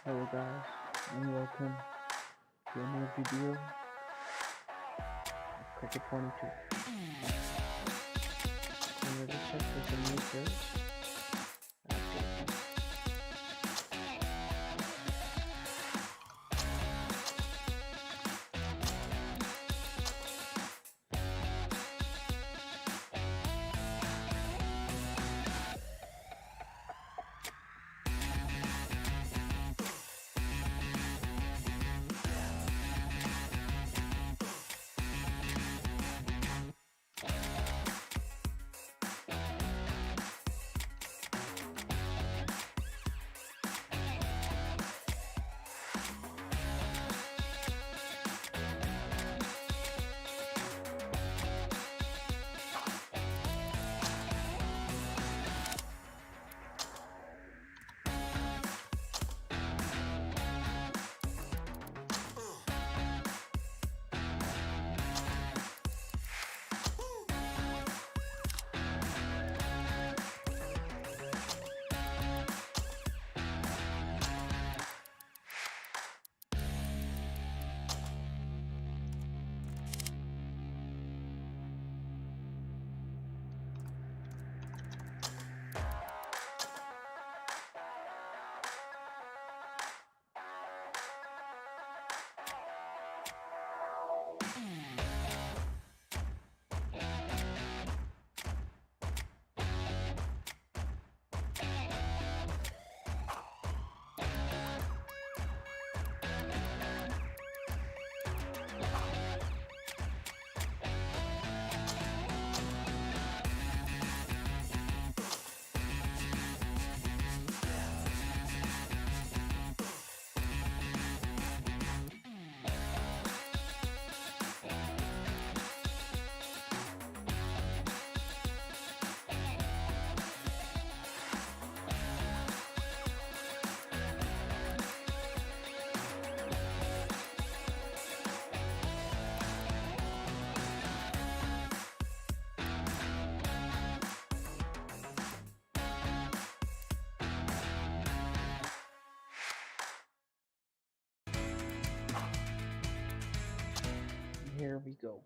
Hello guys, and welcome to a new video of Cricket 22. So let's check for some new players. Here we go.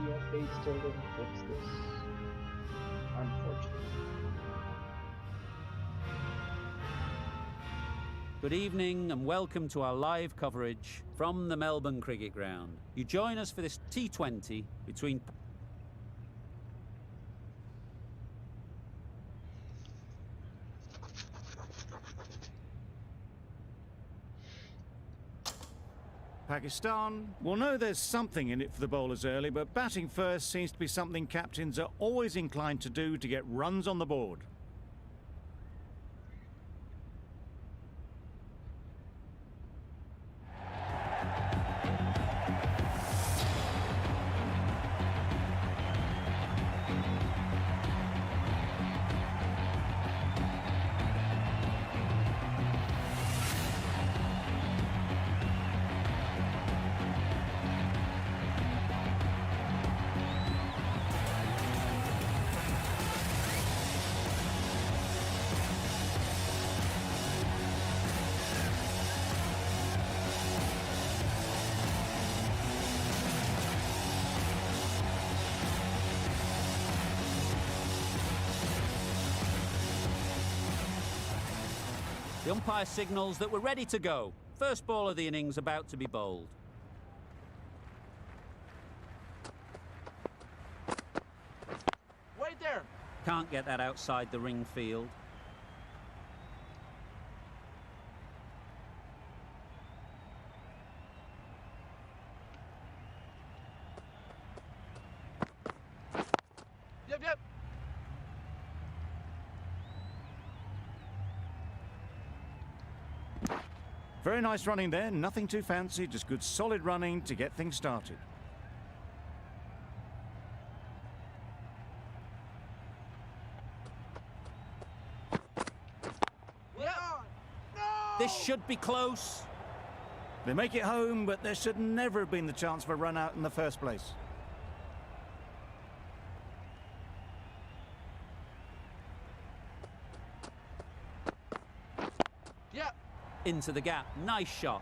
The update still didn't fix this, unfortunately. Good evening and welcome to our live coverage from the Melbourne Cricket Ground. You join us for this T20 between Pakistan will know there's something in it for the bowlers early, but batting first seems to be something captains are always inclined to do to get runs on the board. the umpire signals that we're ready to go. First ball of the innings about to be bowled. Wait there! Can't get that outside the ring field. Yep. Very nice running there, nothing too fancy, just good solid running to get things started. This should be close. They make it home, but there should never have been the chance for a run out in the first place. Yeah. Into the gap. Nice shot.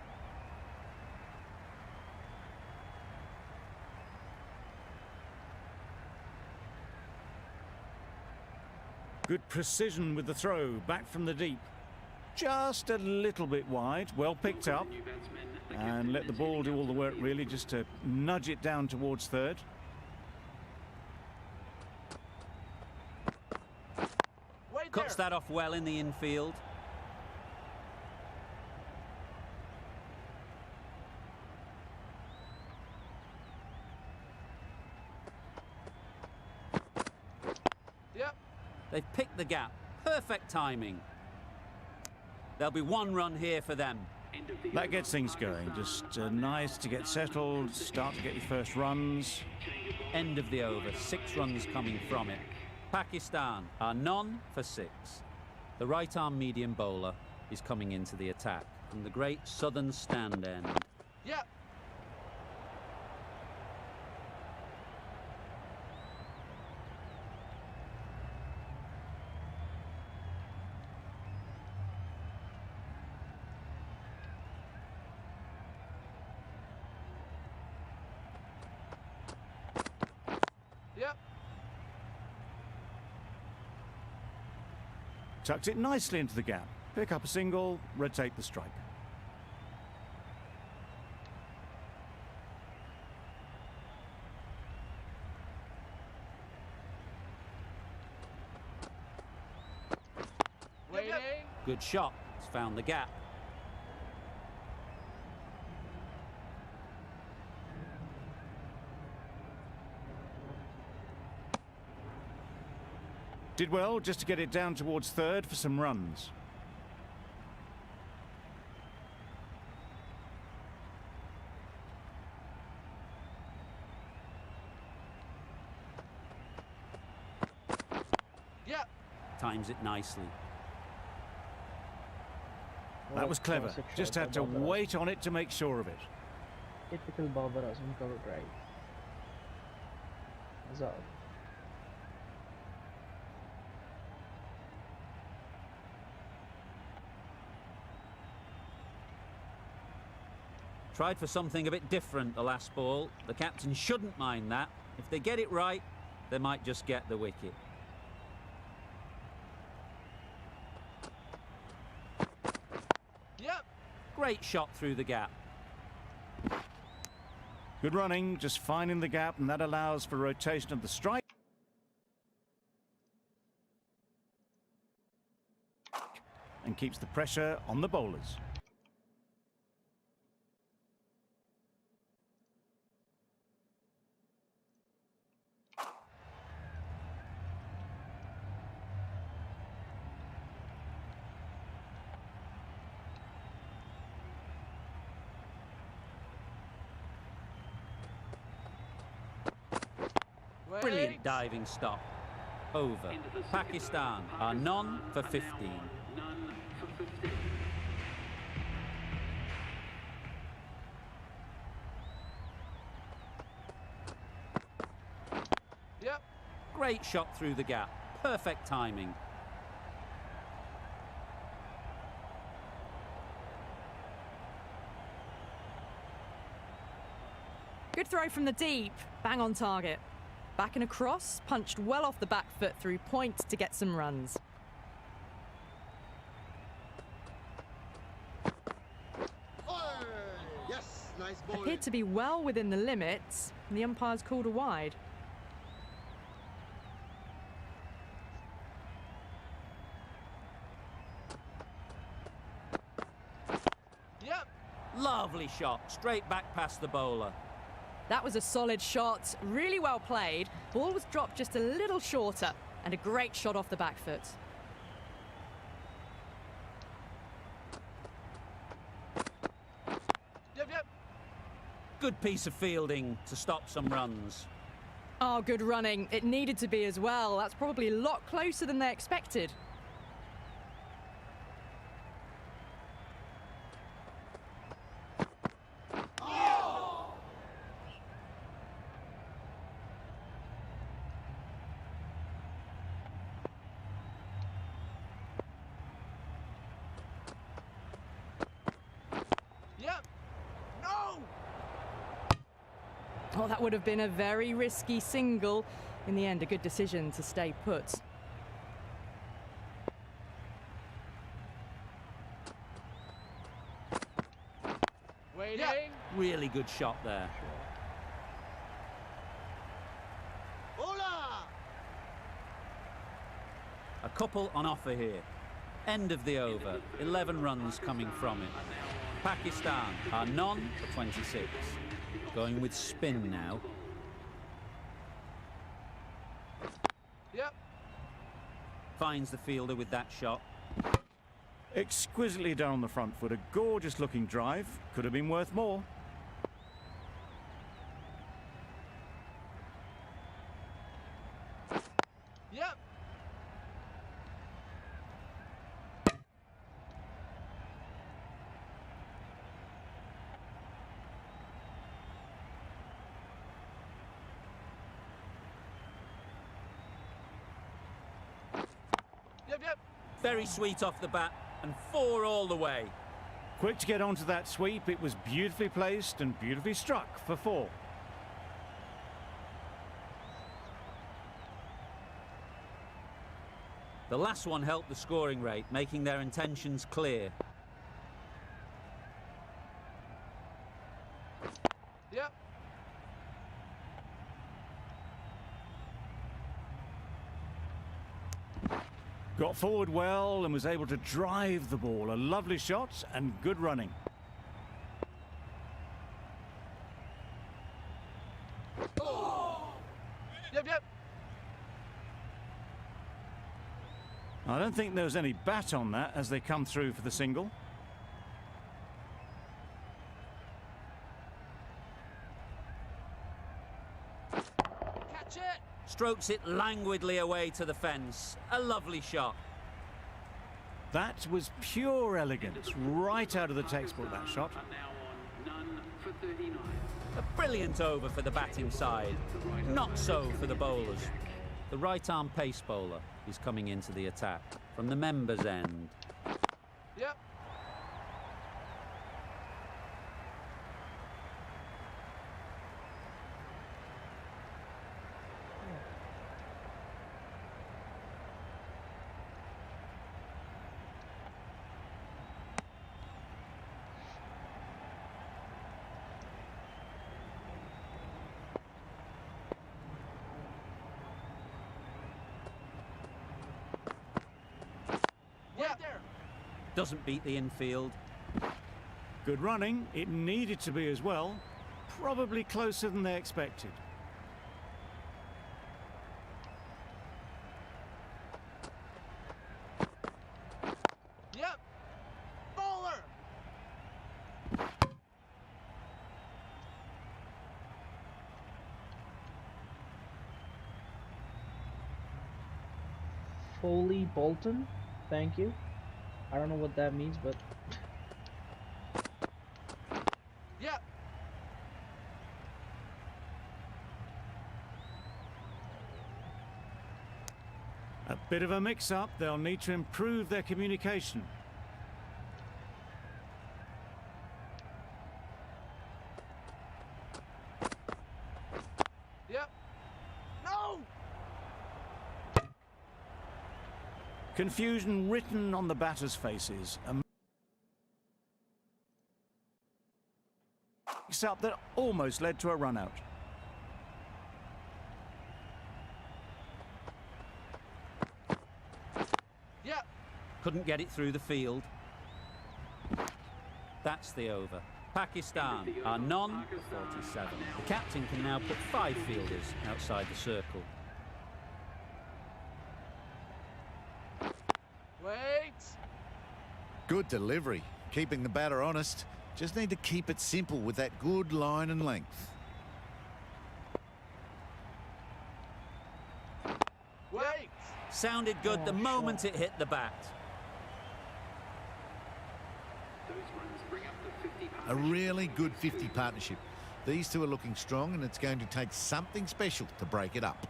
Good precision with the throw, back from the deep. Just a little bit wide, well picked up. And let the ball do all the work really, just to nudge it down towards third. Cuts that off well in the infield. Yep. They've picked the gap. Perfect timing. There'll be one run here for them. That gets things going. Just nice to get settled, start to get your first runs. End of the over. 6 runs coming from it. Pakistan are none for 6. The right-arm medium bowler is coming into the attack from the great southern stand end. Yep. Yep. Tucked it nicely into the gap. Pick up a single, rotate the strike. Waiting. Good shot. It's found the gap. Did well just to get it down towards third for some runs. Yep. Times it nicely. That was clever. Classic Just shot had to by Babar. wait on it to make sure of it. Typical Babar Azam cover drive. Azad. Tried for something a bit different the last ball. The captain shouldn't mind that. If they get it right, they might just get the wicket. Yep. Great shot through the gap. Good running, just finding the gap, and that allows for rotation of the strike. And keeps the pressure on the bowlers. Brilliant diving stop. Over. Pakistan are none for 15. Yep. Great shot through the gap. Perfect timing. Good throw from the deep. Bang on target. Back and across, punched well off the back foot through point to get some runs. Yes, nice ball. Appeared to be well within the limits, and the umpires called a wide. Yep. Lovely shot. Straight back past the bowler. That was a solid shot, really well played. Ball was dropped just a little shorter, and a great shot off the back foot. Yep. Yep. Good piece of fielding to stop some runs. Oh, good running. It needed to be as well. That's probably a lot closer than they expected. Oh, that would have been a very risky single. In the end, a good decision to stay put. Waiting. Really good shot there. Hola! A couple on offer here. End of the over. 11 runs coming from it. Pakistan are none for 26. Going with spin now. Yep. Finds the fielder with that shot. Exquisitely done on the front foot. A gorgeous looking drive. Could have been worth more. Yep. Yep. Very sweet off the bat, and 4 all the way. Quick to get onto that sweep. It was beautifully placed and beautifully struck for 4. The last one helped the scoring rate, making their intentions clear. Yep. Got forward well and was able to drive the ball. A lovely shot and good running. Yep. I don't think there was any bat on that as they come through for the single. Catch it. Strokes it languidly away to the fence. A lovely shot. That was pure elegance, right out of the textbook, that shot. A brilliant over for the batting side. Not so for the bowlers. The right-arm pace bowler is coming into the attack from the members' end. Yep. Right there. Doesn't beat the infield. Good running. It needed to be as well. Probably closer than they expected. Yep. Bowler. Foley Bolton, thank you. I don't know what that means, but Yep. A bit of a mix-up. They'll need to improve their communication. Yep. No. Confusion written on the batters' faces. A mix-up that almost led to a run-out. Yep. Couldn't get it through the field. That's the over. Pakistan are none for 47. The captain can now put 5 fielders outside the circle. Wait. Good delivery, keeping the batter honest. Just need to keep it simple with that good line and length. Wait. Sounded good the moment it hit the bat. A really good 50 partnership. These two are looking strong and it's going to take something special to break it up.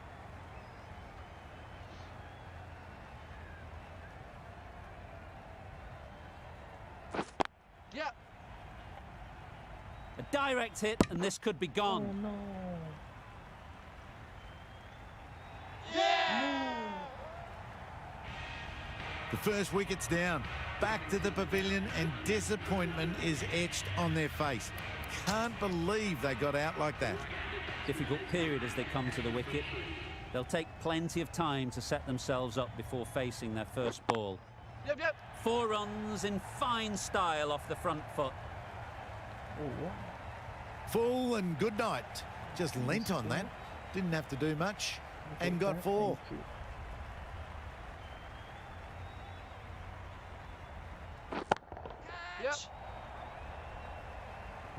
Yep. A direct hit and this could be oh gone. no. The first wicket's down. Back to the pavilion and disappointment is etched on their face. Can't believe they got out like that. Difficult period as they come to the wicket. They'll take plenty of time to set themselves up before facing their first ball. 4 runs in fine style off the front foot. Oh, Full and good night. Just lent on that. Didn't have to do much and got 4. Thank you.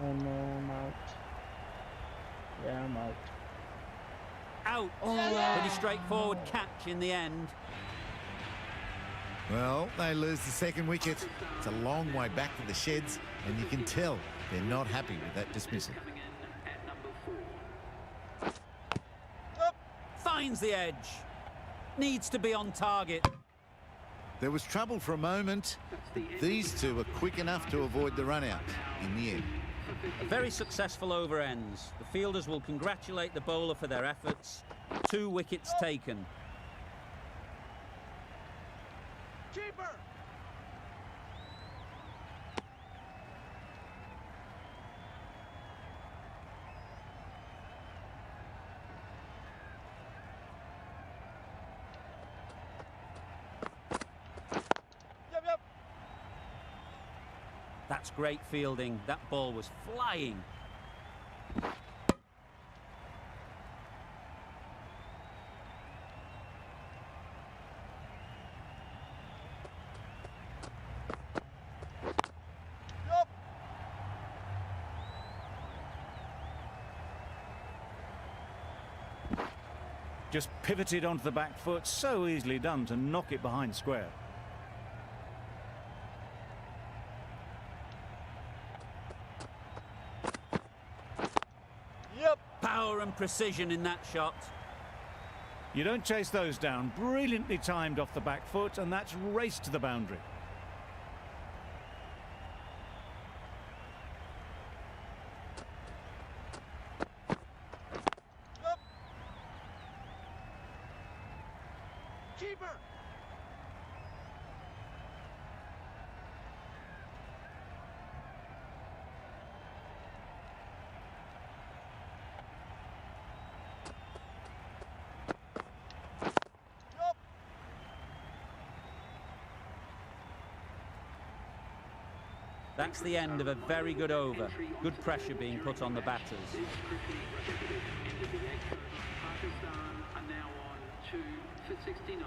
Oh no, I'm out. Yeah, I'm out. Out. Pretty straightforward catch in the end. Well, they lose the second wicket. It's a long way back to the sheds, and you can tell they're not happy with that dismissal. Finds the edge. Needs to be on target. There was trouble for a moment, but these two were quick enough to avoid the run-out in the end. A very successful over ends. The fielders will congratulate the bowler for their efforts. 2 wickets taken. Keeper! That's great fielding. That ball was flying. Just pivoted onto the back foot, so easily done to knock it behind square. Power and precision in that shot. You don't chase those down. Brilliantly timed off the back foot, and that's raced to the boundary. Keeper! That's the end of a very good over. Good pressure being put on the batters. Pakistan are now on 2 for 69.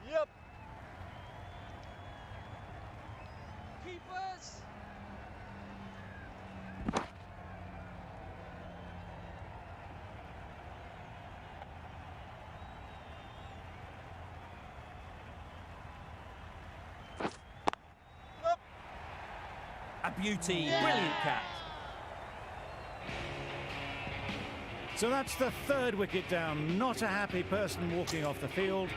Yep. Keepers! A beauty, brilliant catch. So that's the 3rd wicket down. Not a happy person walking off the field.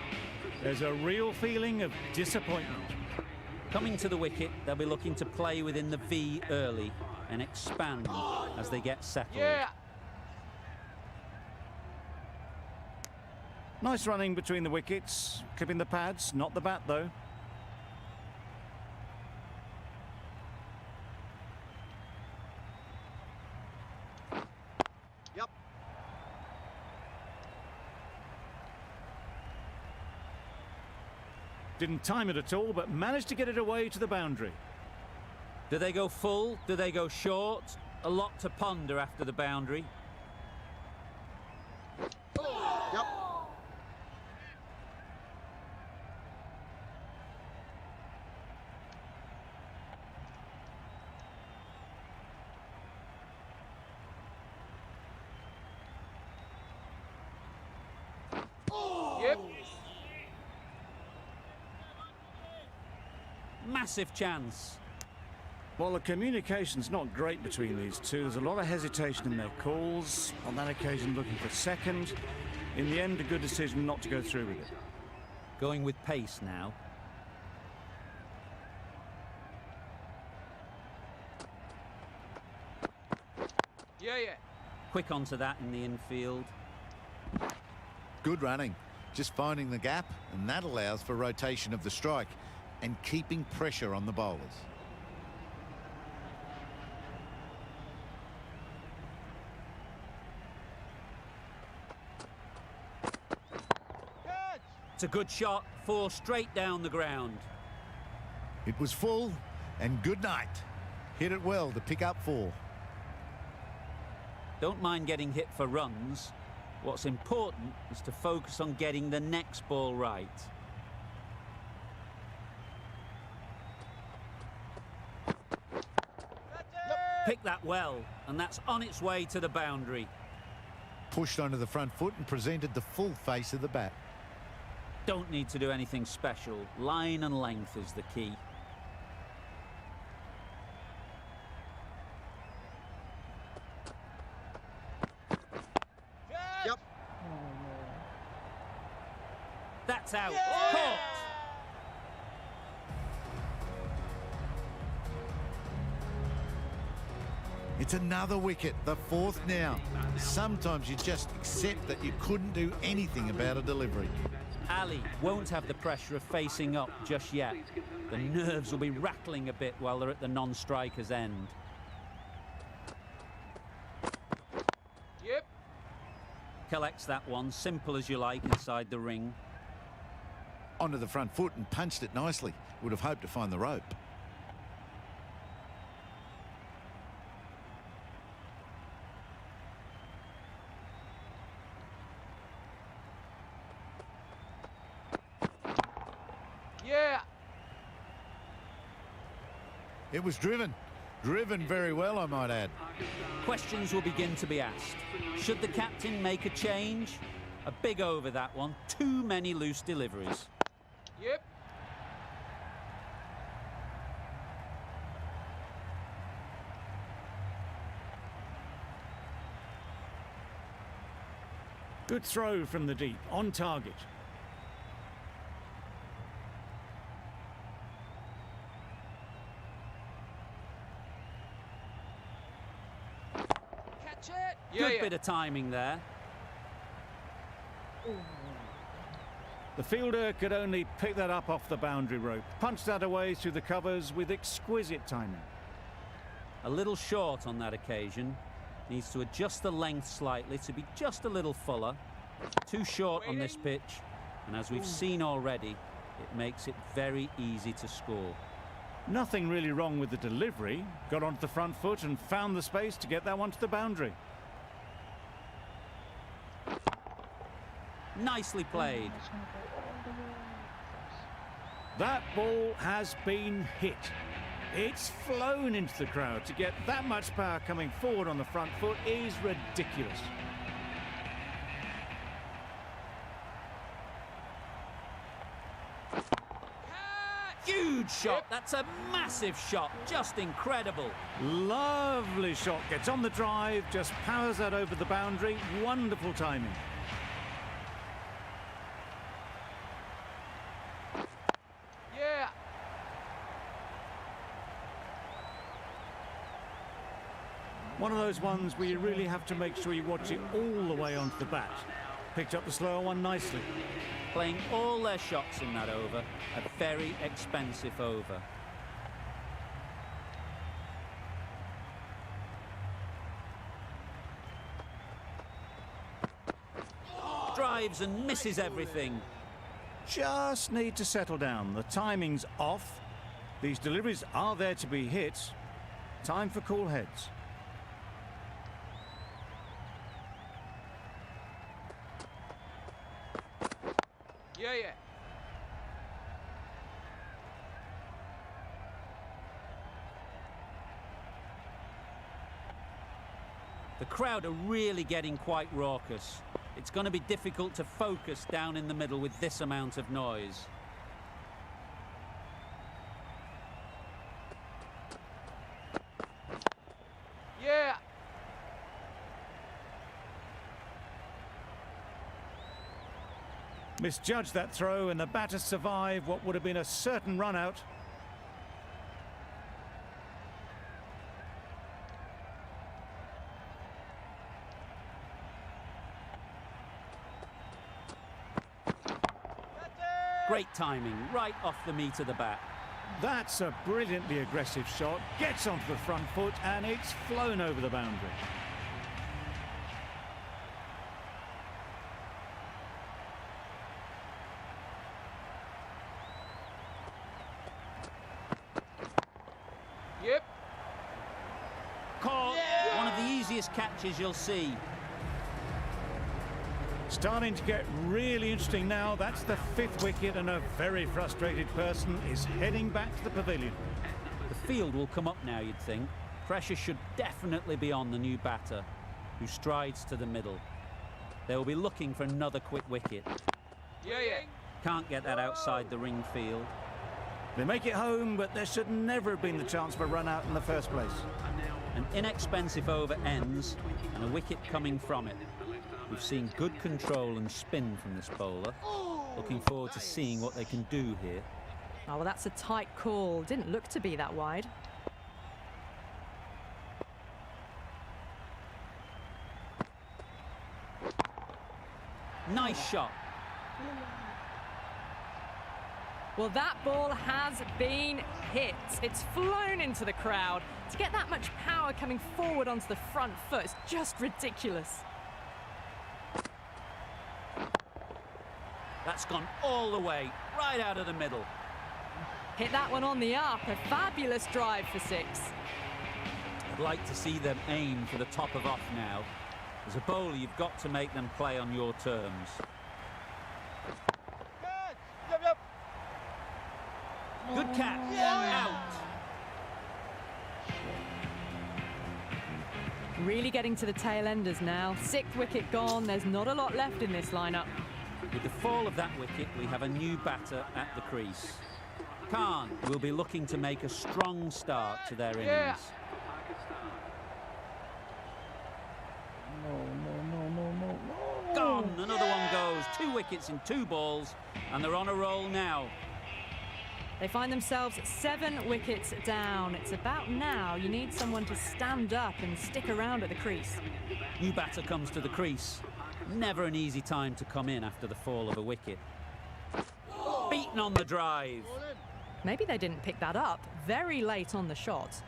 There's a real feeling of disappointment. Coming to the wicket, they'll be looking to play within the V early and expand as they get settled. Nice running between the wickets, clipping the pads, not the bat though. Yep. Didn't time it at all, but managed to get it away to the boundary. Do they go full? Do they go short? A lot to ponder after the boundary. Yep. Yep. Massive chance. Well, the communication's not great between these two. There's a lot of hesitation in their calls. On that occasion, looking for second. In the end, a good decision not to go through with it. Going with pace now. Yeah. Quick onto that in the infield. Good running. Just finding the gap, and that allows for rotation of the strike and keeping pressure on the bowlers. It's a good shot, 4 straight down the ground. It was full, and good night. Hit it well to pick up 4. Don't mind getting hit for runs. What's important is to focus on getting the next ball right. Pick that well, and that's on its way to the boundary. Pushed onto the front foot and presented the full face of the bat. Don't need to do anything special. Line and length is the key. Yep. Oh no. That's out. Yeah! Caught. It's another wicket, the 4th now. Sometimes you just accept that you couldn't do anything about a delivery. Ali won't have the pressure of facing up just yet. The nerves will be rattling a bit while they're at the non-striker's end. Yep. Collects that one, simple as you like, inside the ring. Onto the front foot and punched it nicely. Would have hoped to find the rope. Yeah. It was driven. Driven very well, I might add. Questions will begin to be asked. Should the captain make a change? A big over that one. Too many loose deliveries. Yep. Good throw from the deep, on target. Catch it. Good bit of timing there. The fielder could only pick that up off the boundary rope. Punched that away through the covers with exquisite timing. A little short on that occasion. Needs to adjust the length slightly to be just a little fuller. Too short on this pitch, and as we've seen already, it makes it very easy to score. Nothing really wrong with the delivery. Got onto the front foot and found the space to get that one to the boundary. Nicely played. That ball has been hit. It's flown into the crowd. To get that much power coming forward on the front foot is ridiculous. Huge shot. That's a massive shot. Just incredible. Lovely shot. Gets on the drive, just powers that over the boundary. Wonderful timing. Yeah. One of those ones where you really have to make sure you watch it all the way onto the bat. Picked up the slower one nicely. Playing all their shots in that over. A very expensive over. Drives and misses everything. Just need to settle down. The timing's off. These deliveries are there to be hit. Time for cool heads. Yeah. The crowd are really getting quite raucous. It's going to be difficult to focus down in the middle with this amount of noise. Yeah. Misjudged that throw, and the batter survived what would have been a certain run out. Great timing, right off the meat of the bat. That's a brilliantly aggressive shot. Gets onto the front foot and it's flown over the boundary. Yep. Caught. One of the easiest catches you'll see. Starting to get really interesting now. That's the 5th wicket and a very frustrated person is heading back to the pavilion. The field will come up now, you'd think. Pressure should definitely be on the new batter, who strides to the middle. They will be looking for another quick wicket. Yeah, yeah. Can't get that outside the ring field. They make it home, but there should never have been the chance for a run out in the first place. An inexpensive over ends and a wicket coming from it. We've seen good control and spin from this bowler. Looking forward to seeing what they can do here. Oh, well, that's a tight call. Didn't look to be that wide. Nice shot. Well, that ball has been hit. It's flown into the crowd. To get that much power coming forward onto the front foot is just ridiculous. That's gone all the way, right out of the middle. Hit that one on the up. A fabulous drive for 6. I'd like to see them aim for the top of off now. As a bowler, you've got to make them play on your terms. Good catch. Out. Really getting to the tail enders now. 6th wicket gone. There's not a lot left in this lineup. With the fall of that wicket, we have a new batter at the crease. Khan will be looking to make a strong start to their innings. No. Gone. Another one goes. 2 wickets in 2 balls, and they're on a roll now. They find themselves 7 wickets down. It's about now you need someone to stand up and stick around at the crease. New batter comes to the crease. Never an easy time to come in after the fall of a wicket. Beaten on the drive. Maybe they didn't pick that up very late on the shot.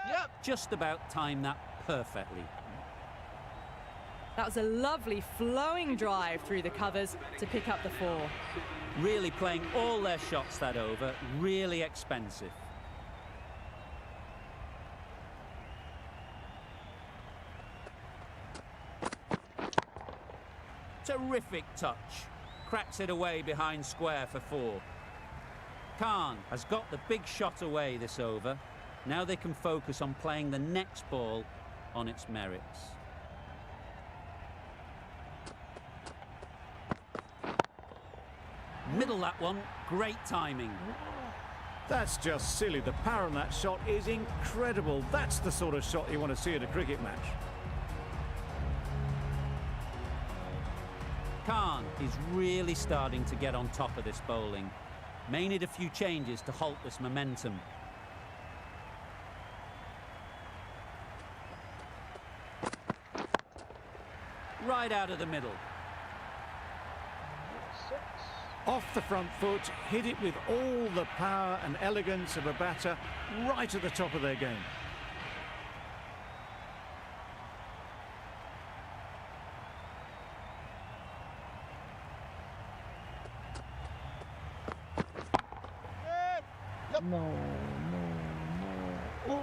Yep. Just about timed that perfectly. That was a lovely flowing drive through the covers to pick up the 4. Really playing all their shots that over. Really expensive. Terrific touch. Cracks it away behind square for 4. Khan has got the big shot away this over. Now they can focus on playing the next ball on its merits. Middle that one. Great timing. That's just silly. The power on that shot is incredible. That's the sort of shot you want to see at a cricket match. Khan is really starting to get on top of this bowling. May need a few changes to halt this momentum. Right out of the middle. 6. Off the front foot, hit it with all the power and elegance of a batter right at the top of their game. No. Oh.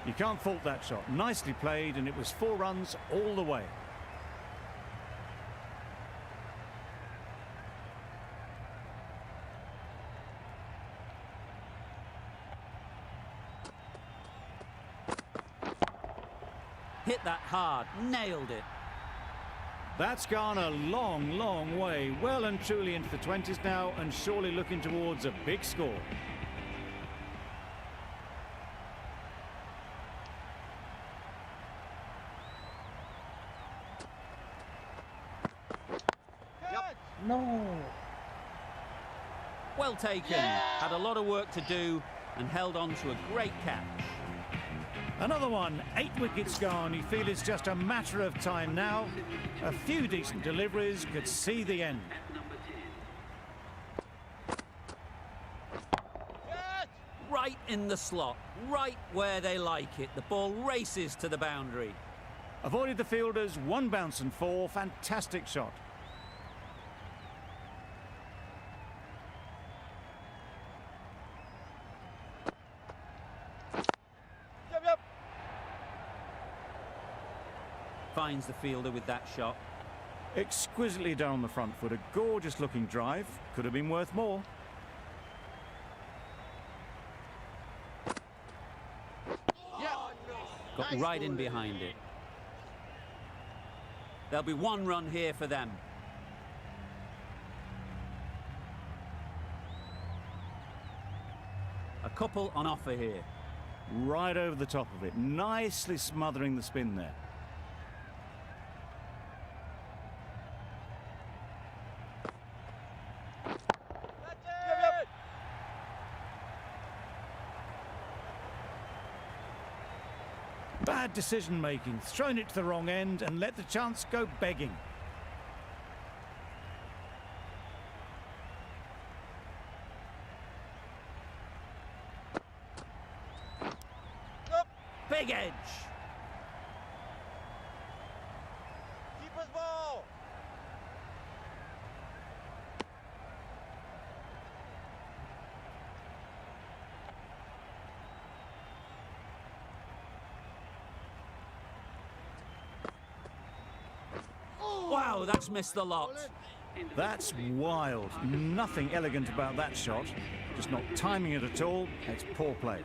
You can't fault that shot. Nicely played, and it was 4 runs all the way. Hit that hard, nailed it. That's gone a long, long way. Well and truly into the 20s now, and surely looking towards a big score. No. Well taken. Had a lot of work to do and held on to a great catch. Another one, 8 wickets gone. You feel it's just a matter of time now. A few decent deliveries could see the end. Right in the slot, right where they like it. The ball races to the boundary. Avoided the fielders, 1 bounce and 4. Fantastic shot. Finds the fielder with that shot. Exquisitely done on the front foot. A gorgeous looking drive. Could have been worth more. Got right in behind it. There'll be 1 run here for them. A couple on offer here. Right over the top of it. Nicely smothering the spin there. Bad decision making, thrown it to the wrong end and let the chance go begging. Big edge. Keeper's ball. Wow, that's missed the lot. That's wild. Nothing elegant about that shot. Just not timing it at all. It's poor play.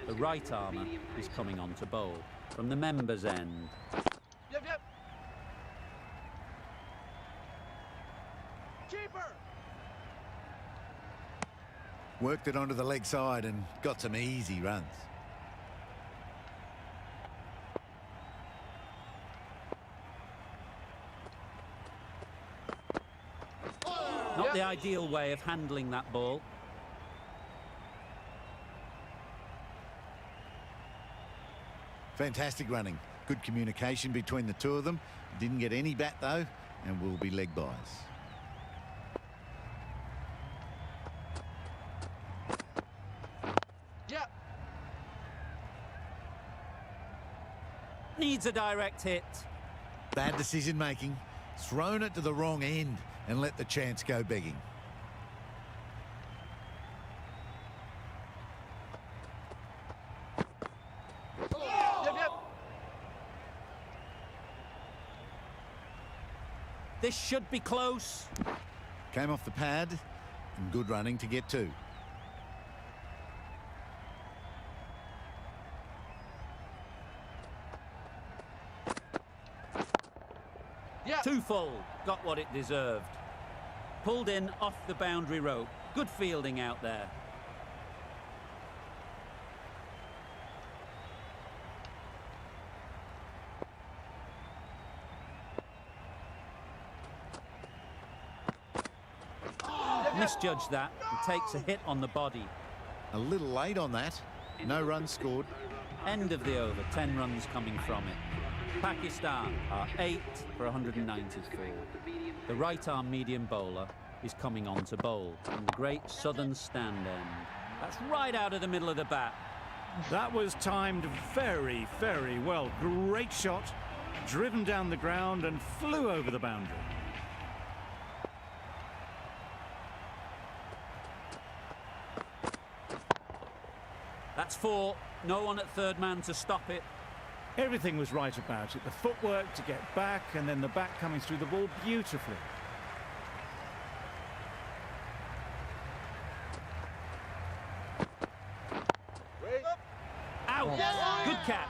The right armour is coming on to bowl from the members' end. Yep. Keeper. Worked it onto the leg side and got some easy runs. Not the ideal way of handling that ball. Fantastic running. Good communication between the two of them. Didn't get any bat though, and will be leg byes. Yeah. Needs a direct hit. Bad decision making. Thrown it to the wrong end and let the chance go begging. Yep. This should be close. Came off the pad and good running to get 2. Yeah. 2 full. Got what it deserved. Pulled in off the boundary rope. Good fielding out there. Misjudged that and takes a hit on the body. A little late on that. No runs scored. End of the over, 10 runs coming from it. Pakistan are 8 for 194. The right-arm medium bowler is coming on to bowl from the great southern stand end. That's right out of the middle of the bat. That was timed very, very well. Great shot, driven down the ground and flew over the boundary. That's 4. No one at third man to stop it. Everything was right about it. The footwork to get back and then the bat coming through the ball beautifully. Out! Good catch.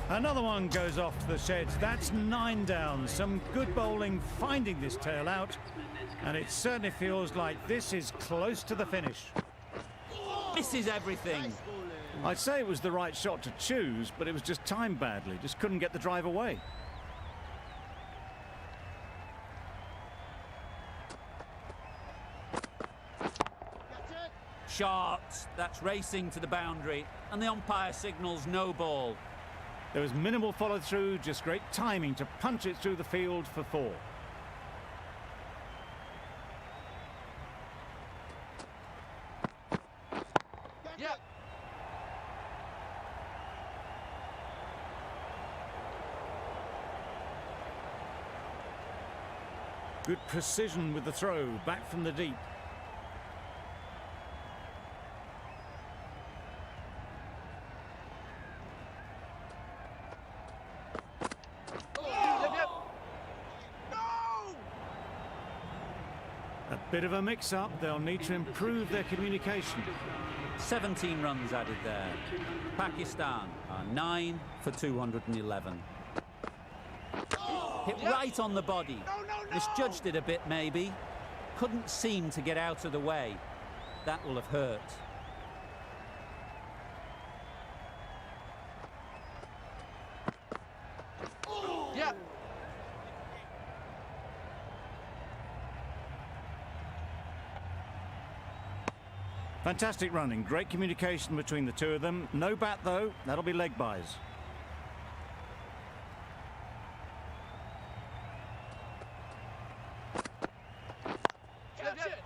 Another one goes off to the sheds. That's 9 down. Some good bowling finding this tail out. And it certainly feels like this is close to the finish. Misses everything. I'd say it was the right shot to choose, but it was just timed badly. Just couldn't get the drive away. shot. That's racing to the boundary, and the umpire signals no ball. There was minimal follow-through, just great timing to punch it through the field for 4. Yeah. Good precision with the throw, back from the deep. Yep, yep. No! A bit of a mix-up, they'll need to improve their communication. 17 runs added there. Pakistan are 9 for 211. Hit right on the body. Misjudged it a bit, maybe. Couldn't seem to get out of the way. That will have hurt. Yeah. Fantastic running, great communication between the two of them. No bat though, that'll be leg byes. Yep, yep.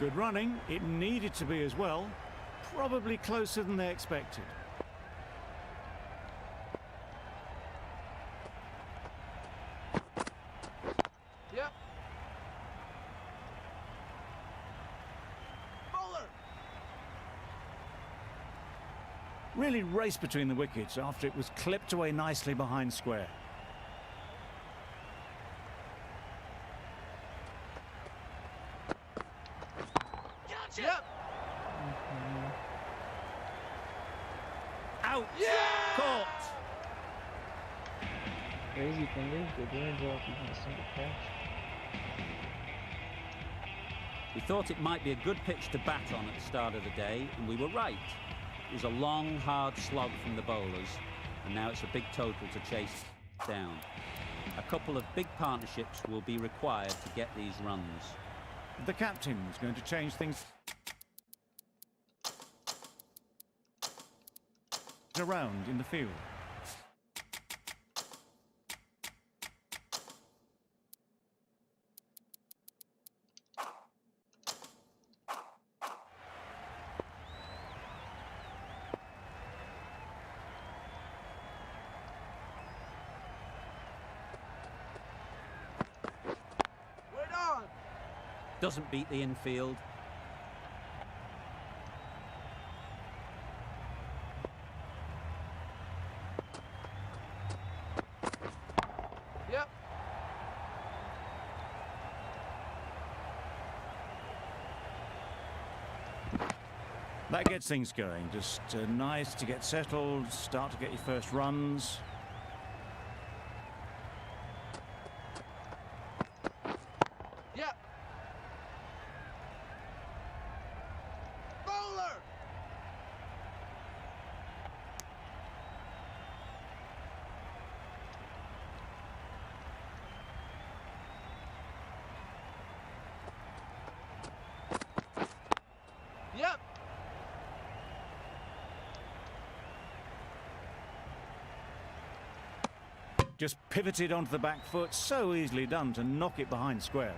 Good running, it needed to be as well. Probably closer than they expected. Yep. Bowler. Really raced between the wickets after it was clipped away nicely behind square. Yep. Out! Yeah! Caught! Crazy thing is, they didn't draw even a single catch. We thought it might be a good pitch to bat on at the start of the day, and we were right. It was a long, hard slog from the bowlers, and now it's a big total to chase down. A couple of big partnerships will be required to get these runs. The captain's going to change things around in the field. We're on. Doesn't beat the infield. Yep. That gets things going. Just nice to get settled, start to get your first runs. Yep. Bowler. Yep. Just pivoted onto the back foot, so easily done to knock it behind square.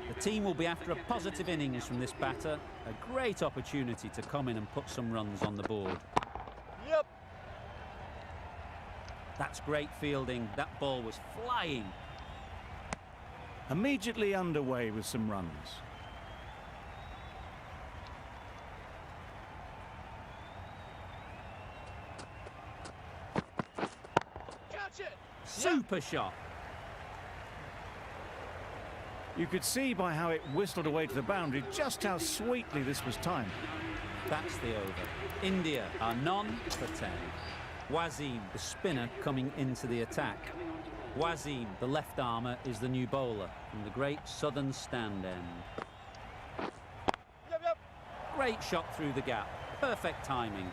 The team will be after a positive innings from this batter. A great opportunity to come in and put some runs on the board. Yep. That's great fielding. That ball was flying. Immediately underway with some runs. Catch it. Super shot. You could see by how it whistled away to the boundary just how sweetly this was timed. That's the over. India are none for 10. Wasim, the spinner, coming into the attack. Wasim, the left armour, is the new bowler from the great southern stand end. Yep, yep. Great shot through the gap. Perfect timing.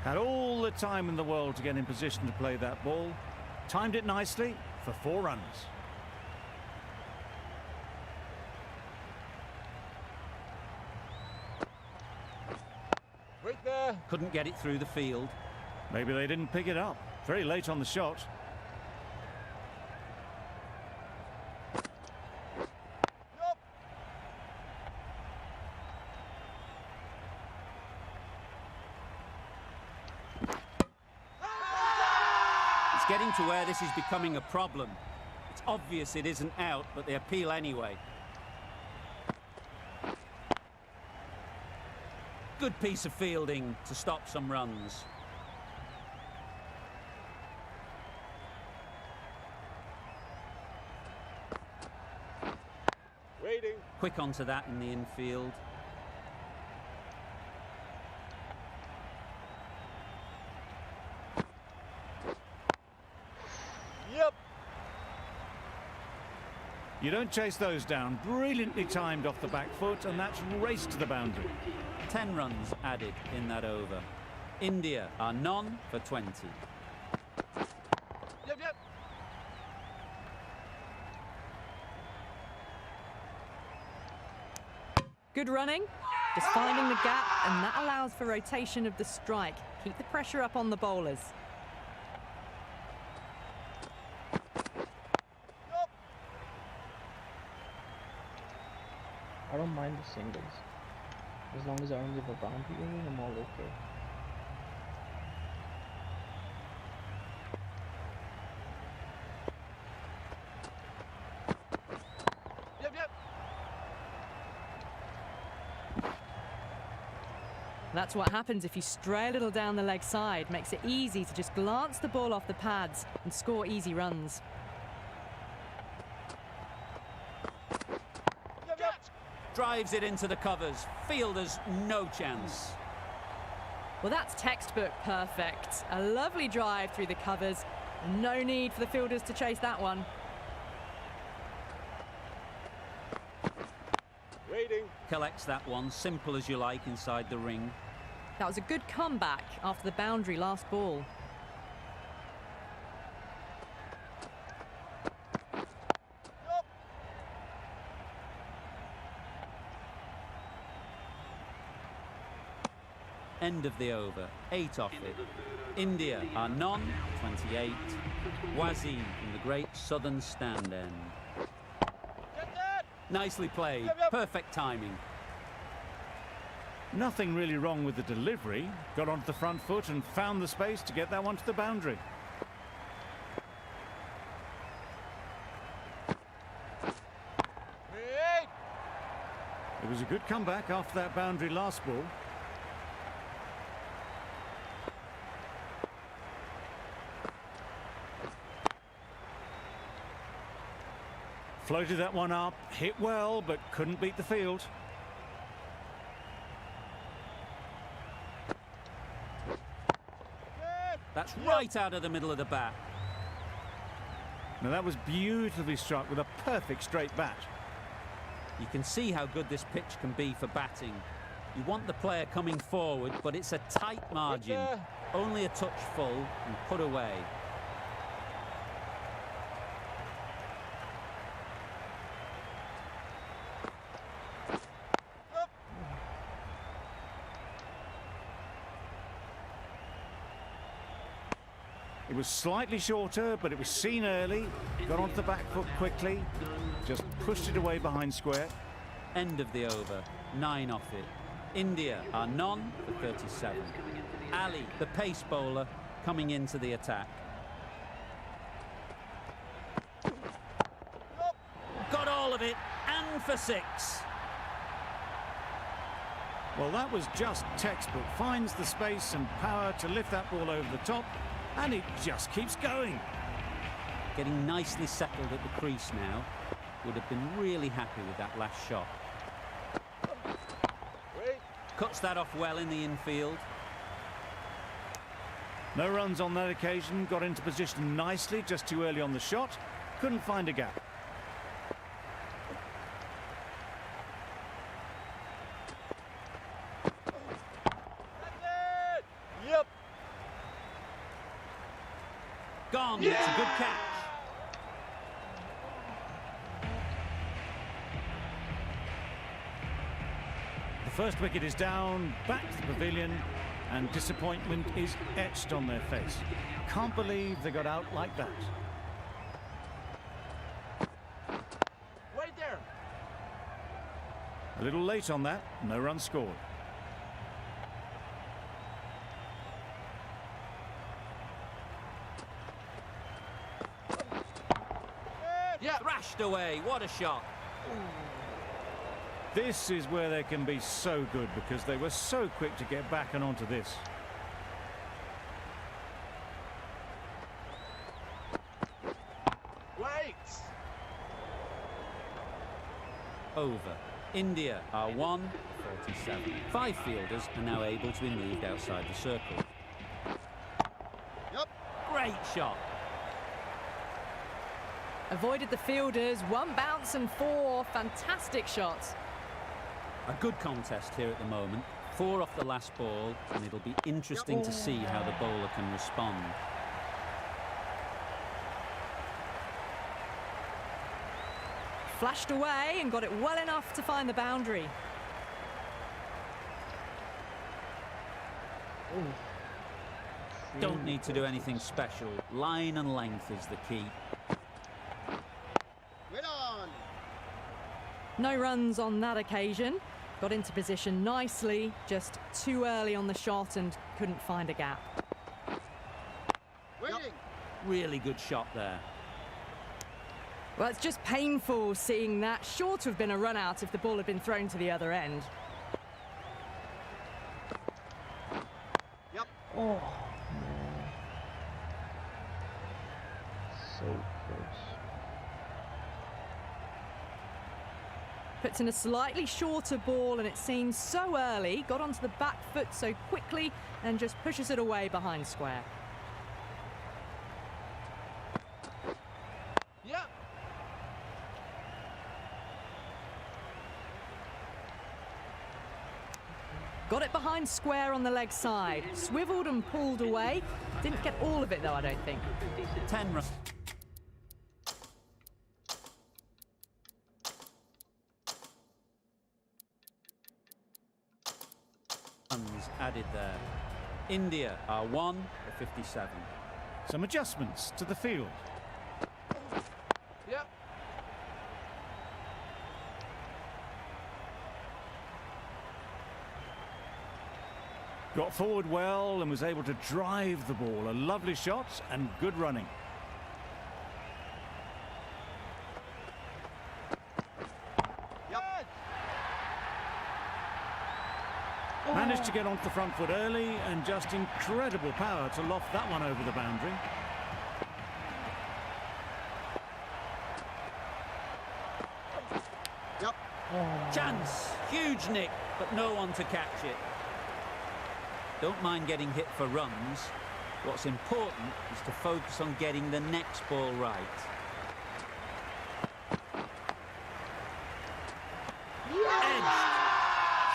Had all the time in the world to get in position to play that ball. Timed it nicely for 4 runs. Wait there. Couldn't get it through the field. Maybe they didn't pick it up. Very late on the shot. Yup. It's getting to where this is becoming a problem. It's obvious it isn't out, but they appeal anyway. Good piece of fielding to stop some runs. Waiting. Quick onto that in the infield. Yep. You don't chase those down. Brilliantly timed off the back foot, and that's raced to the boundary. 10 runs added in that over. India are none for 20. Yep, yep. Good running, just finding the gap, and that allows for rotation of the strike. Keep the pressure up on the bowlers. Yup. I don't mind the singles. As long as I don't leave a boundary area, I'm all okay. Yep, yep. That's what happens if you stray a little down the leg side. Makes it easy to just glance the ball off the pads and score easy runs. Yep, yep. Drives it into the covers. Fielders no chance. Well, that's textbook perfect. A lovely drive through the covers. No need for the fielders to chase that one. Waiting. Collects that one, simple as you like, inside the ring. That was a good comeback after the boundary last ball. Yup. End of the over. 8 off it. India are none, 28. Wasim in the great southern stand end. Get that. Nicely played. Yep, yep. Perfect timing. Nothing really wrong with the delivery. Got onto the front foot and found the space to get that one to the boundary. Wait. It was a good comeback after that boundary last ball. Floated that one up, hit well, but couldn't beat the field. Good. That's right out of the middle of the bat. Now that was beautifully struck with a perfect straight bat. You can see how good this pitch can be for batting. You want the player coming forward, but it's a tight margin. there. Only a touch full and put away. Yup. It was slightly shorter, but it was seen early. Got onto the back foot quickly. Just pushed it away behind square. End of the over. 9 off it. India are none for 37. Ali, the pace bowler, coming into the attack. Yup. Got all of it, and for 6. Well, that was just textbook. Finds the space and power to lift that ball over the top, and it just keeps going. Getting nicely settled at the crease now. Would have been really happy with that last shot. Wait. Cuts that off well in the infield. No runs on that occasion. Got into position nicely, just too early on the shot. Couldn't find a gap. That's it. Yep. gone. It's a good catch. The first wicket is down, back to the pavilion, and disappointment is etched on their face. Can't believe they got out like that. Wait there. A little late on that, no run scored. Yeah. Thrashed away. What a shot. This is where they can be so good because they were so quick to get back and onto this. Wait. Over. India are 1 for 47. 5 fielders are now able to be moved outside the circle. Yep. Great shot. Avoided the fielders, 1 bounce and 4 fantastic shots. A good contest here at the moment. 4 off the last ball, and it'll be interesting to see how the bowler can respond. Flashed away and got it well enough to find the boundary. Don't need to do anything special. Line and length is the key. Wait on. No runs on that occasion. Got into position nicely, just too early on the shot and couldn't find a gap. Waiting. Really good shot there. Well, it's just painful seeing that. Sure to have been a run out if the ball had been thrown to the other end. Yep. Oh, man. So close. Puts in a slightly shorter ball and it seems so early. Got onto the back foot so quickly and just pushes it away behind square. Yep. Got it behind square on the leg side. Swiveled and pulled away. Didn't get all of it though, I don't think. 10 runs. Added there. India are 1 for 57. Some adjustments to the field. Yep. Got forward well and was able to drive the ball. A lovely shot and good running. Yep. Managed to get onto the front foot early and just incredible power to loft that one over the boundary. Yep. Chance. Huge nick, but no one to catch it. Don't mind getting hit for runs. What's important is to focus on getting the next ball right. Edged.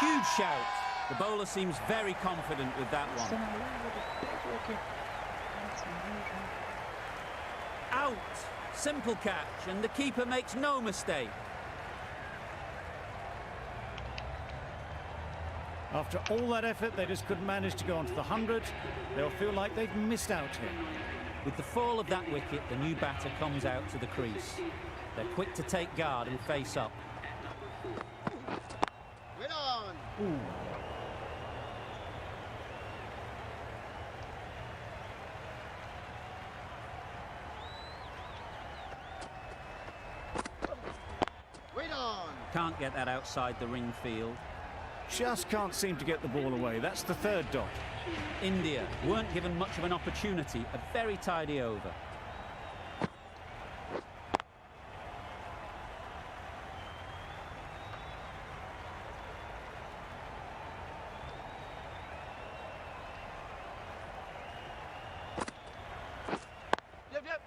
Huge shout. The bowler seems very confident with that one. Out. Simple catch, and the keeper makes no mistake. After all that effort, they just couldn't manage to go onto the 100. They'll feel like they've missed out here. With the fall of that wicket, the new batter comes out to the crease. They're quick to take guard and face up. Wait on. Wait on. Can't get that outside the ring field. Just can't seem to get the ball away. That's the 3rd dot. India weren't given much of an opportunity. A very tidy over. Yep, yep.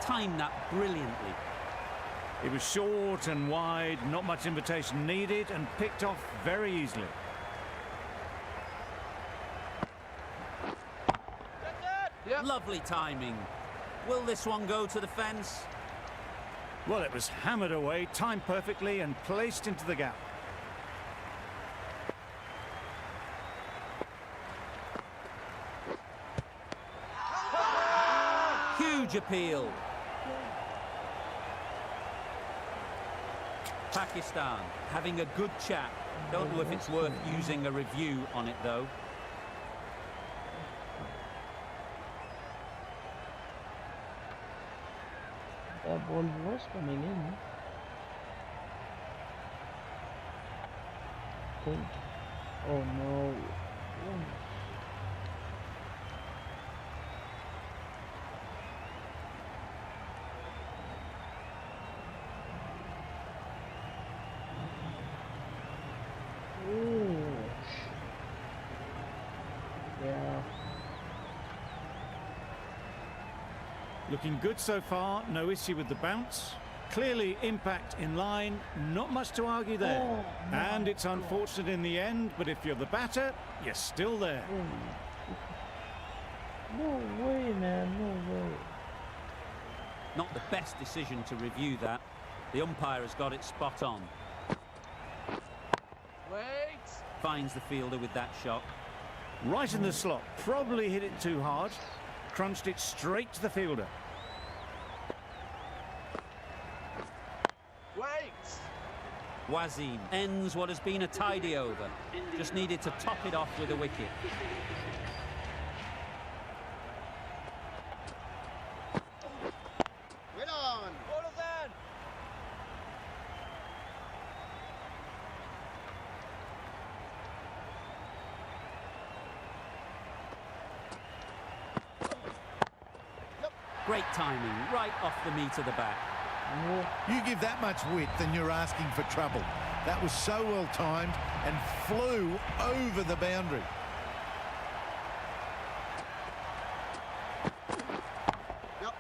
Timed that brilliantly. It was short and wide, not much invitation needed, and picked off very easily. That's it. Yep. Lovely timing. Will this one go to the fence? Well, it was hammered away, timed perfectly and placed into the gap. Huge appeal. Pakistan having a good chat. Don't know if it's worth using a review on it though. That ball was coming in. Think. Oh no. Oh. Ooh. Yeah. Looking good so far, no issue with the bounce. Clearly impact in line, not much to argue there. Oh, no. And it's unfortunate in the end, but if you're the batter, you're still there. No way, man. No way. Not the best decision to review that. The umpire has got it spot on. Wait. Finds the fielder with that shot. Right in the slot, probably hit it too hard. Crunched it straight to the fielder. Wait. Wasim ends what has been a tidy over. Just needed to top it off with a wicket. Wait on. Hold it then. Great timing, right off the meat of the bat. You give that much width and you're asking for trouble. That was so well timed and flew over the boundary. Yep.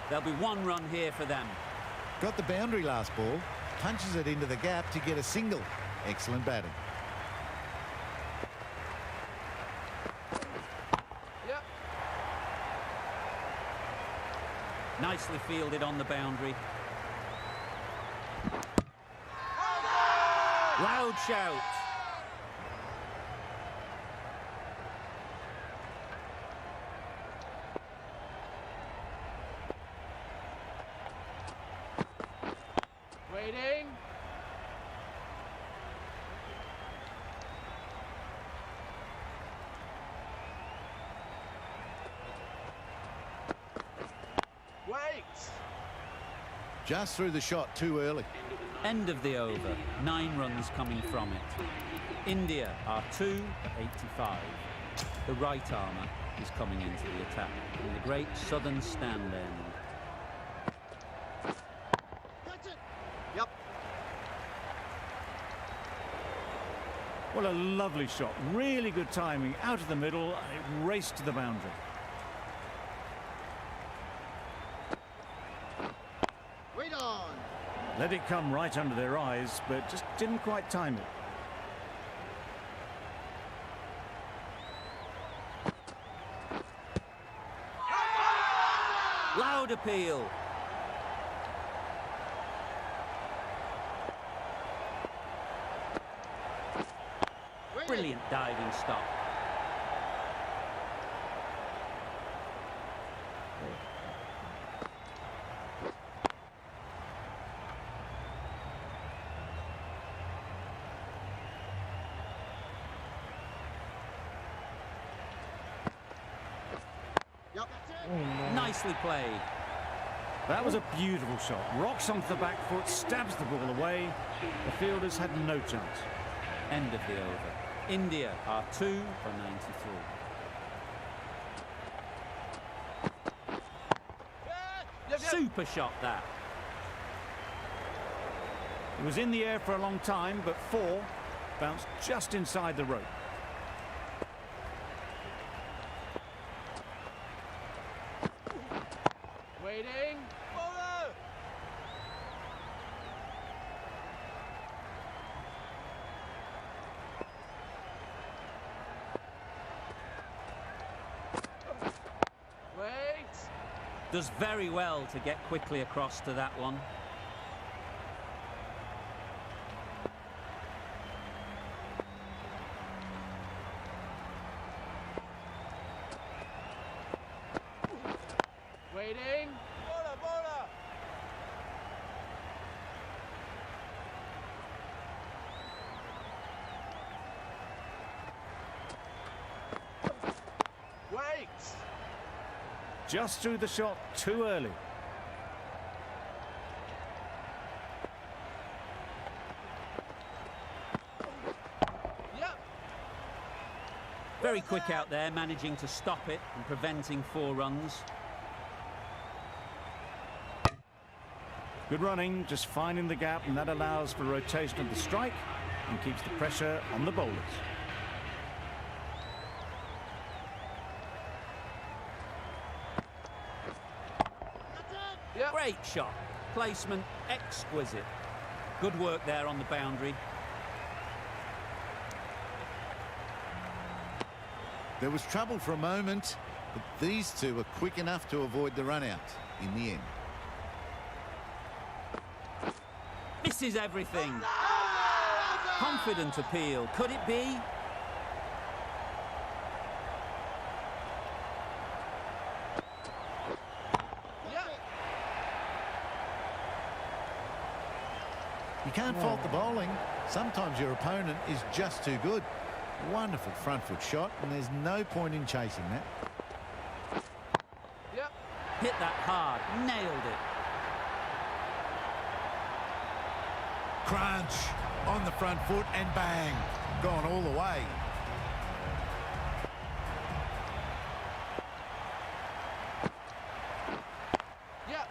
There'll be one run here for them. Got the boundary last ball, punches it into the gap to get a single. Excellent batting. Yep. Nicely fielded on the boundary. Loud shout. Waiting. Wait. Just threw the shot too early. End of the over. 9 runs coming from it. India are 2 for 85. The right armour is coming into the attack from the great southern stand end. That's it. Yep. Well, a lovely shot. Really good timing. Out of the middle, and it raced to the boundary. Wait on. Let it come right under their eyes, but just didn't quite time it. Loud appeal. Waiting. Brilliant diving stop. Yep. That's it. Oh no. Nicely played. That was a beautiful shot. Rocks onto the back foot, stabs the ball away. The fielders had no chance. End of the over. India are 2 for 93. Yep. Super shot that. It was in the air for a long time, but 4 bounced just inside the rope. Waiting. Bowler. Does very well to get quickly across to that one. Waiting. Bola, bola. Wait. Just threw the shot too early. Yep. Very quick out there, managing to stop it and preventing 4 runs. Good running, just finding the gap, and that allows for rotation of the strike and keeps the pressure on the bowlers. Yep. Great shot. Placement exquisite. Good work there on the boundary. There was trouble for a moment, but these two were quick enough to avoid the run out in the end. Misses everything. Confident appeal. Could it be? You can't fault the bowling. Sometimes your opponent is just too good. Wonderful front foot shot, and there's no point in chasing that. Yep. Hit that hard. Nailed it. Crunch on the front foot and bang, gone all the way. Yep.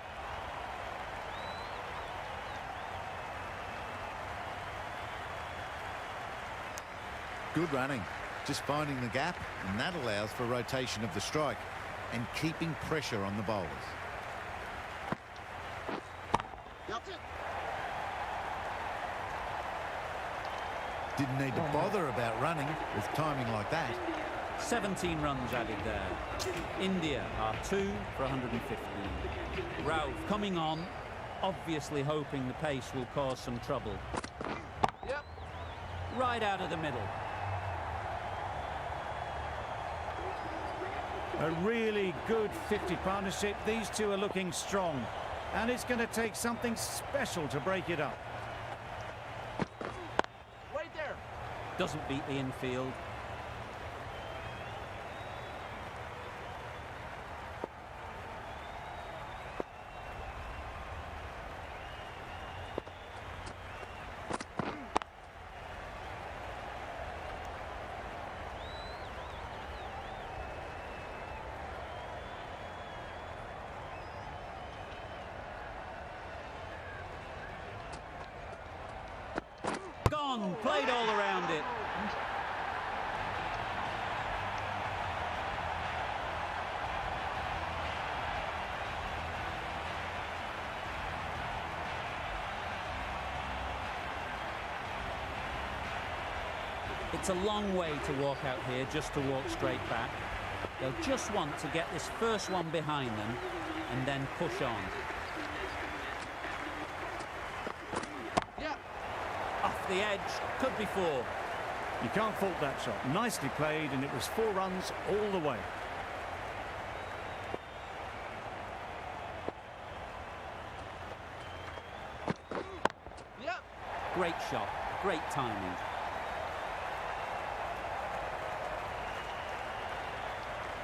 Good running, just finding the gap, and that allows for rotation of the strike and keeping pressure on the bowlers. Yep. Didn't need to bother about running with timing like that. 17 runs added there. India are 2 for 115. Rauf coming on, obviously hoping the pace will cause some trouble. Yep. Right out of the middle. A really good 50 partnership. These two are looking strong, and it's going to take something special to break it up. Wait there. Doesn't beat the infield. Gone, played all around it. It's a long way to walk out here just to walk straight back. They'll just want to get this first one behind them and then push on. Yep. Off the edge, could be 4. You can't fault that shot. Nicely played, and it was 4 runs all the way. Yep. Great shot, great timing.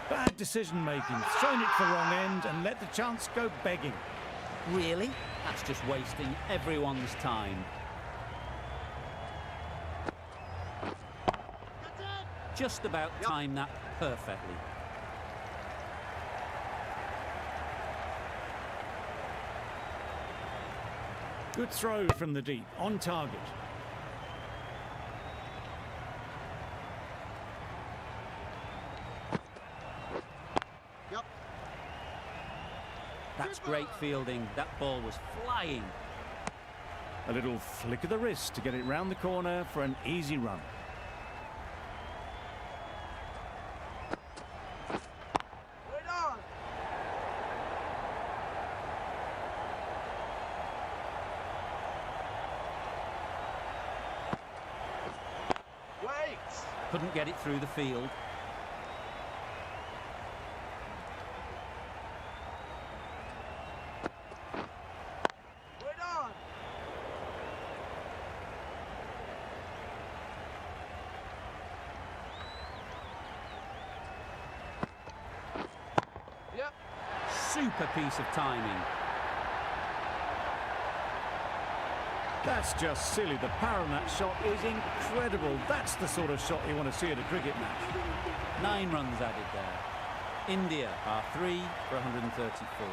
Bad decision-making. Thrown it to the wrong end and let the chance go begging. Really? That's just wasting everyone's time. That's it. Just about Yep. timed that perfectly. Good throw from the deep, on target. Yep. That's great fielding. That ball was flying. A little flick of the wrist to get it round the corner for an easy run. Wait on. couldn't get it through the field. Right on. Yep. Super piece of timing. That's just silly. The power on that shot is incredible. That's the sort of shot you want to see at a cricket match. 9 runs added there. India are 3 for 134.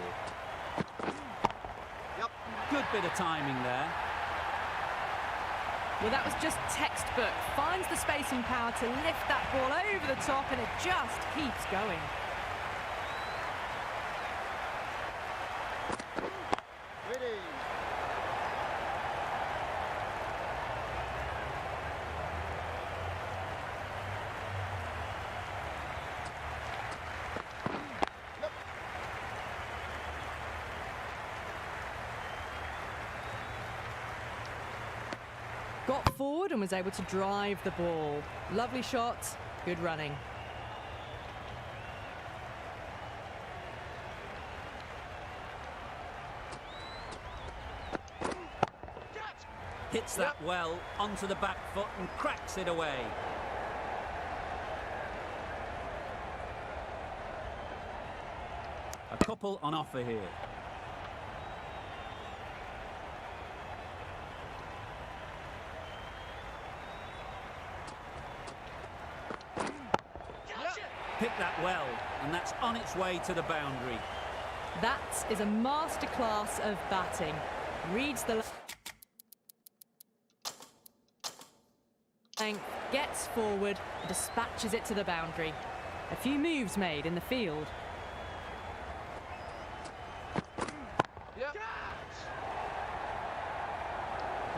Yep. Good bit of timing there. Well, that was just textbook. Finds the space and power to lift that ball over the top, and it just keeps going. Ready. Got forward and was able to drive the ball. Lovely shot, good running. Hits that well onto the back foot and cracks it away. A couple on offer here. Picked that well, and that's on its way to the boundary. That is a masterclass of batting. Reads the length, gets forward, and dispatches it to the boundary. A few moves made in the field. Yep.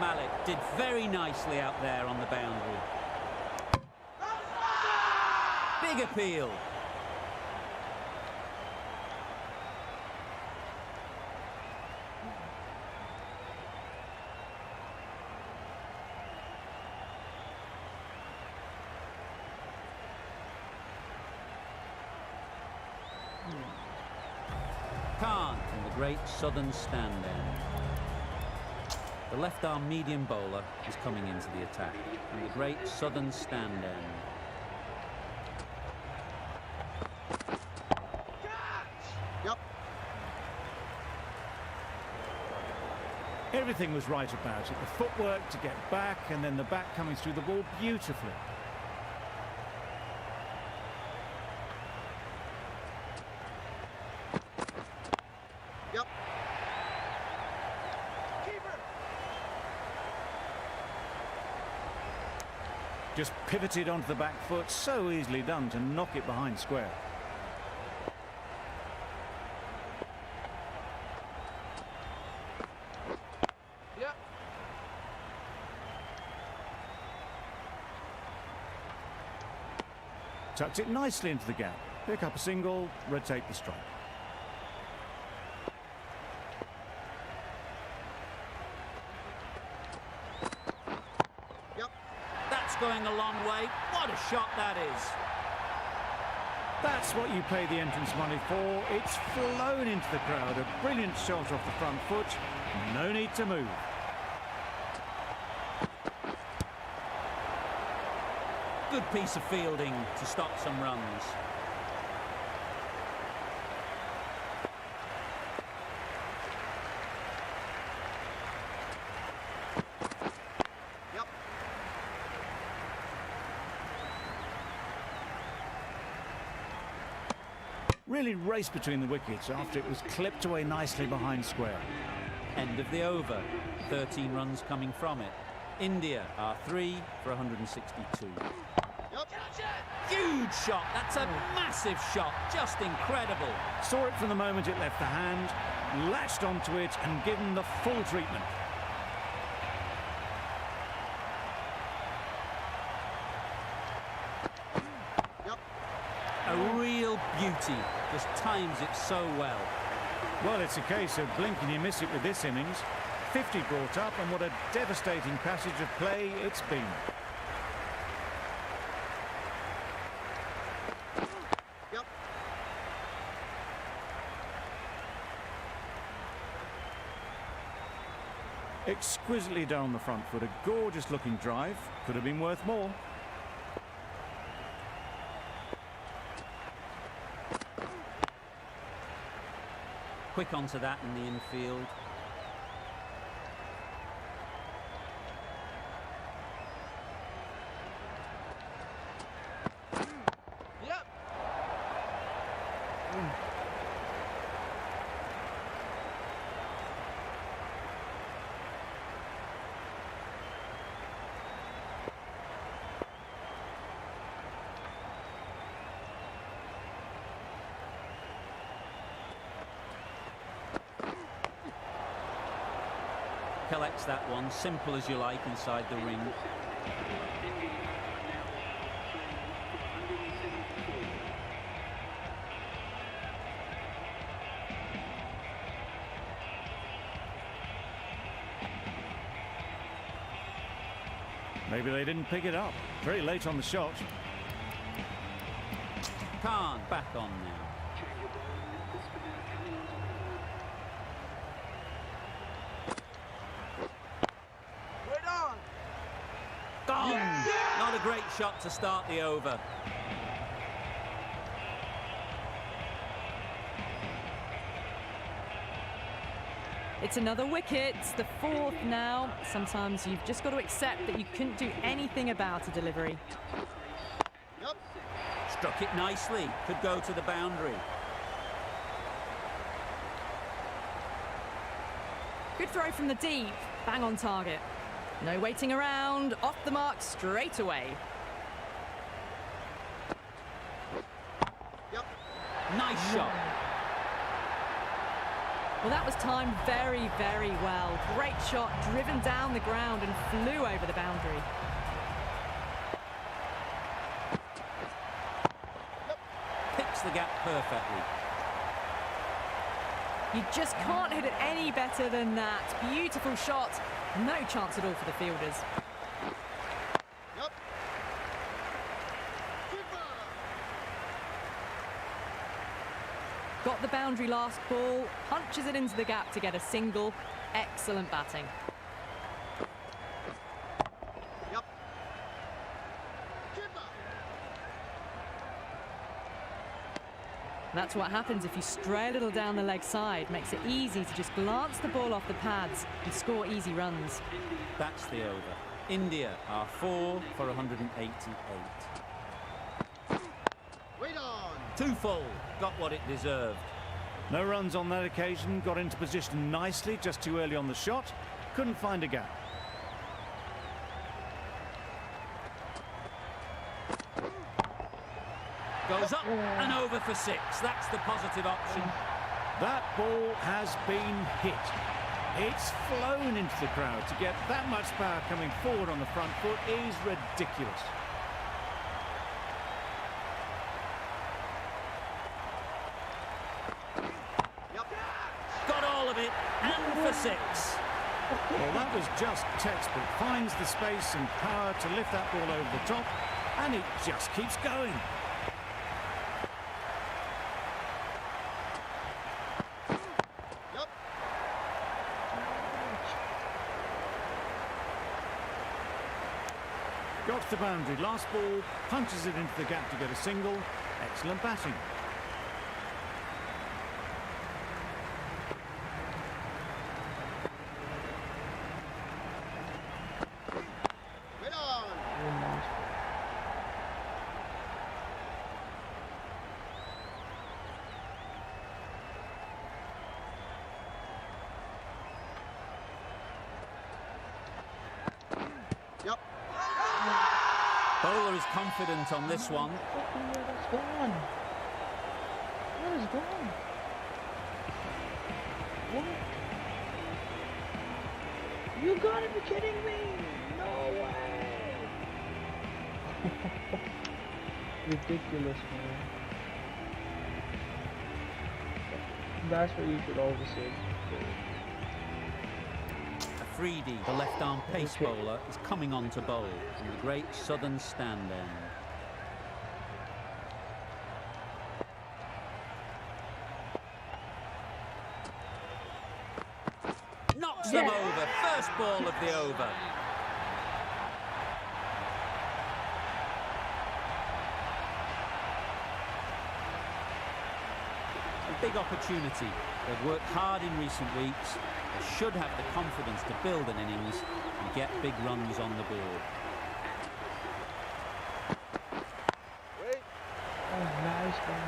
Malik did very nicely out there on the boundary. Big appeal. Khan from the great southern stand end. The left-arm medium bowler is coming into the attack from the great southern stand end. Yep. Everything was right about it. The footwork to get back, and then the bat coming through the ball beautifully. Yep. Keeper. Just pivoted onto the back foot. So easily done to knock it behind square. Yep. Tucked it nicely into the gap. Pick up a single, rotate the strike. Yep. That's going a long way. What a shot that is. That's what you pay the entrance money for. It's flown into the crowd. A brilliant shot off the front foot. No need to move. Good piece of fielding to stop some runs. Yep. Really raced between the wickets after it was clipped away nicely behind square. End of the over. 13 runs coming from it. India are 3 for 162. Yep. Huge shot. That's a massive shot. Just incredible. Saw it from the moment it left the hand, latched onto it and given the full treatment. Yep. A real beauty. Just times it so well. Well, it's a case of blink and you miss it with this innings. 50 brought up, and what a devastating passage of play it's been. Exquisitely done on the front foot. A gorgeous looking drive. Could have been worth more. Quick onto that in the infield. Yep. Collects that one, simple as you like, inside the ring. India are now on 174. Maybe they didn't pick it up. Very late on the shot. Khan back on now. Change of bowling. The spinner coming onto board. Wait on. Gone! Not a great shot to start the over. It's another wicket, the fourth now. Sometimes you've just got to accept that you couldn't do anything about a delivery. Yep. Struck it nicely. Could go to the boundary. Good throw from the deep, bang on target. No waiting around, off the mark straight away. Yep. Nice shot. Well, that was timed very, very well. Great shot, driven down the ground and flew over the boundary. Picks the gap perfectly. You just can't hit it any better than that. Beautiful shot. No chance at all for the fielders. Yep. Keeper. Got the boundary last ball, punches it into the gap to get a single. Excellent batting. Yep. Keeper. That's what happens if you stray a little down the leg side. Makes it easy to just glance the ball off the pads and score easy runs. That's the over. India are 4 for 188. Wait on. Too full. Got what it deserved. No runs on that occasion. Got into position nicely, just too early on the shot. Couldn't find a gap. Goes up and over for 6. That's the positive option. That ball has been hit. It's flown into the crowd. To get that much power coming forward on the front foot is ridiculous. Yep. Got all of it. And for 6. Well, that was just textbook. Finds the space and power to lift that ball over the top, and it just keeps going. Yep. Got to the boundary. Last ball, punches it into the gap to get a single. Excellent batting. Wait on. Oh, nice. Yep. Bowler is confident on this one. Fucking hell, that's gone. That is gone. What? You gotta be kidding me! No way! Ridiculous, man. That's what you should always say. Afridi, the left-arm pace bowler, is coming on to bowl in the great southern stand end. Knocks them over. First ball of the over. A big opportunity. They've worked hard in recent weeks. They should have the confidence to build an innings and get big runs on the board. Oh, nice one.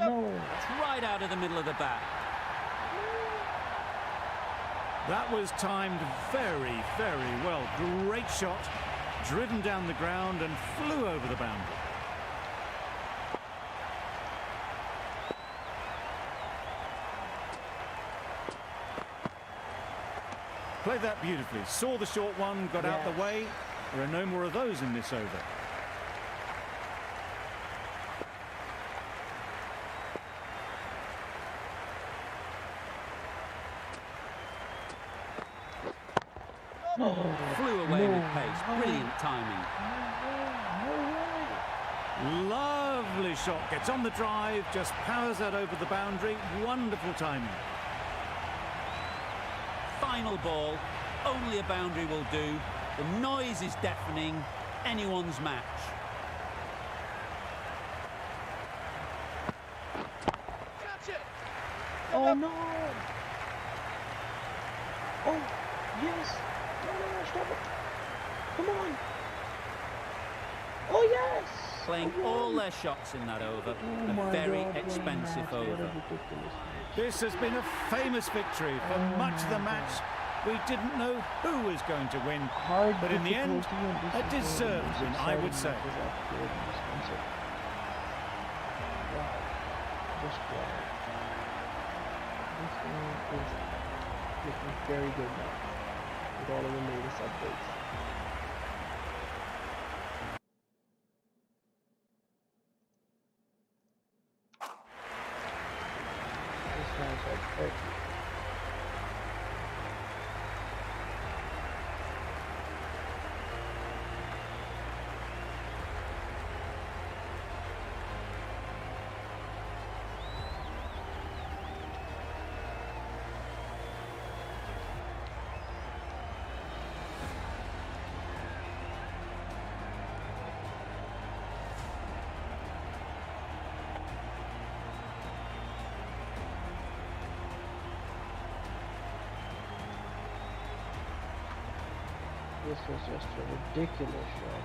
No. It's right out of the middle of the bat. That was timed very, very well. Great shot, driven down the ground and flew over the boundary. Played that beautifully. Saw the short one, got out the way. There are no more of those in this over. Flew away with pace. Brilliant timing. Lovely shot. Gets on the drive, just powers that over the boundary. Wonderful timing. Final ball. Only a boundary will do. The noise is deafening. Anyone's match. Oh no! Oh, yes! No, stop it! Come on! Oh yes! Playing all their shots in that over. A very expensive over. This has been a famous victory. For much of the match, we didn't know who was going to win. But in the end, a deserved win, I would say. Just wow. This one is looking very good now with all of the latest updates. This one's like perfect. This was just a ridiculous shot.